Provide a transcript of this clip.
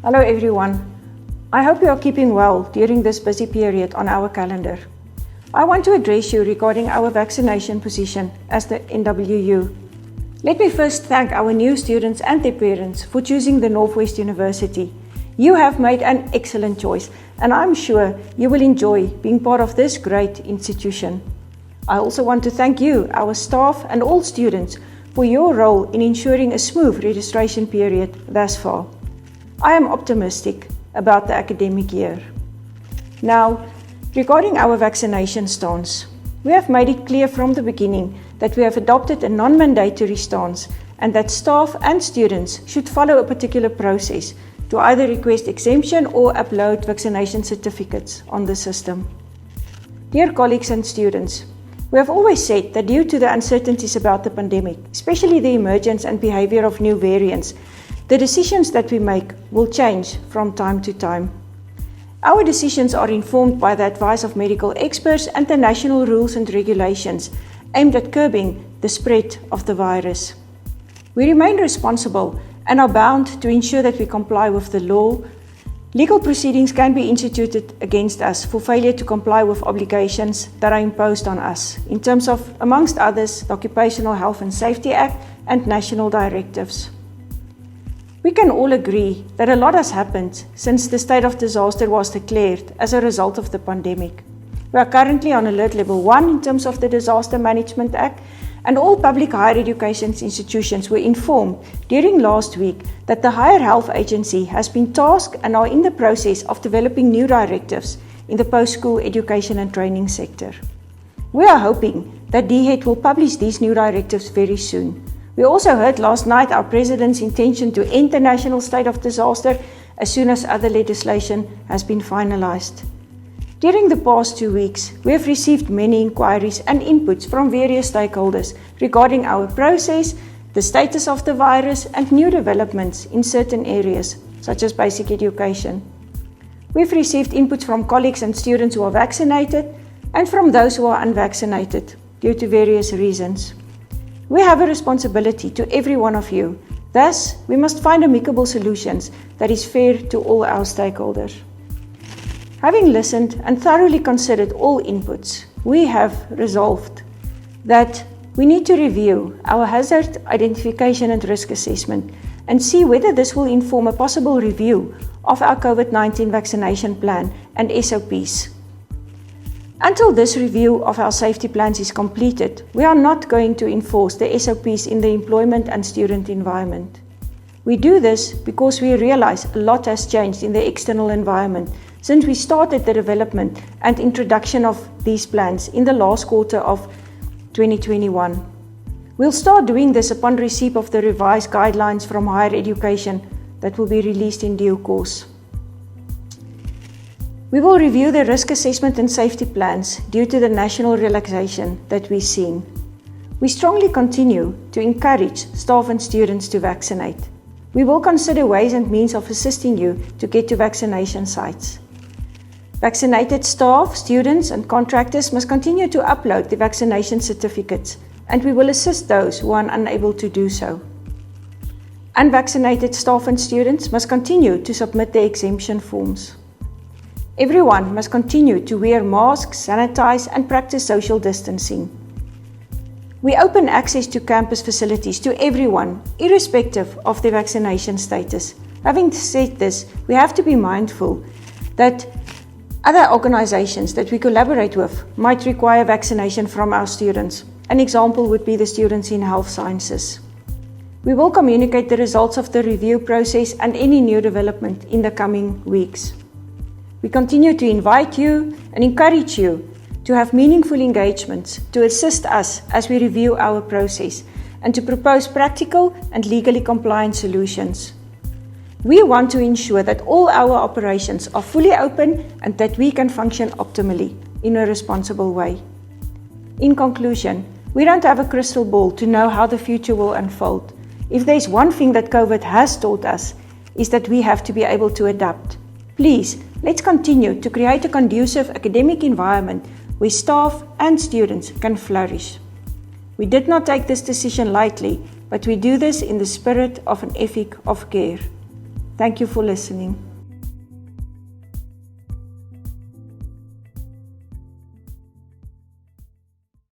Hello everyone. I hope you are keeping well during this busy period on our calendar. I want to address you regarding our vaccination position as the NWU. Let me first thank our new students and their parents for choosing the Northwest University. You have made an excellent choice and I'm sure you will enjoy being part of this great institution. I also want to thank you, our staff and all students, for your role in ensuring a smooth registration period thus far. I am optimistic about the academic year. Now, regarding our vaccination stance, we have made it clear from the beginning that we have adopted a non-mandatory stance and that staff and students should follow a particular process to either request exemption or upload vaccination certificates on the system. Dear colleagues and students, we have always said that due to the uncertainties about the pandemic, especially the emergence and behavior of new variants, the decisions that we make will change from time to time. Our decisions are informed by the advice of medical experts and the national rules and regulations aimed at curbing the spread of the virus. We remain responsible and are bound to ensure that we comply with the law. Legal proceedings can be instituted against us for failure to comply with obligations that are imposed on us in terms of, amongst others, the Occupational Health and Safety Act and national directives. We can all agree that a lot has happened since the state of disaster was declared as a result of the pandemic. We are currently on Alert Level 1 in terms of the Disaster Management Act, and all public higher education institutions were informed during last week that the Higher Health Agency has been tasked and are in the process of developing new directives in the post-school education and training sector. We are hoping that DHET will publish these new directives very soon. We also heard last night our President's intention to end the national state of disaster as soon as other legislation has been finalized. During the past 2 weeks, we have received many inquiries and inputs from various stakeholders regarding our process, the status of the virus, and new developments in certain areas, such as basic education. We've received inputs from colleagues and students who are vaccinated and from those who are unvaccinated due to various reasons. We have a responsibility to every one of you. Thus, we must find amicable solutions that is fair to all our stakeholders. Having listened and thoroughly considered all inputs, we have resolved that we need to review our hazard identification and risk assessment and see whether this will inform a possible review of our COVID-19 vaccination plan and SOPs. Until this review of our safety plans is completed, we are not going to enforce the SOPs in the employment and student environment. We do this because we realize a lot has changed in the external environment since we started the development and introduction of these plans in the last quarter of 2021. We'll start doing this upon receipt of the revised guidelines from higher education that will be released in due course. We will review the risk assessment and safety plans due to the national relaxation that we've seen. We strongly continue to encourage staff and students to vaccinate. We will consider ways and means of assisting you to get to vaccination sites. Vaccinated staff, students and contractors must continue to upload the vaccination certificates, and we will assist those who are unable to do so. Unvaccinated staff and students must continue to submit the exemption forms. Everyone must continue to wear masks, sanitize, and practice social distancing. We open access to campus facilities to everyone, irrespective of their vaccination status. Having said this, we have to be mindful that other organizations that we collaborate with might require vaccination from our students. An example would be the students in health sciences. We will communicate the results of the review process and any new development in the coming weeks. We continue to invite you and encourage you to have meaningful engagements to assist us as we review our process and to propose practical and legally compliant solutions. We want to ensure that all our operations are fully open and that we can function optimally in a responsible way. In conclusion, we don't have a crystal ball to know how the future will unfold. If there's one thing that COVID has taught us, is that we have to be able to adapt. Please, let's continue to create a conducive academic environment where staff and students can flourish. We did not take this decision lightly, but we do this in the spirit of an ethic of care. Thank you for listening.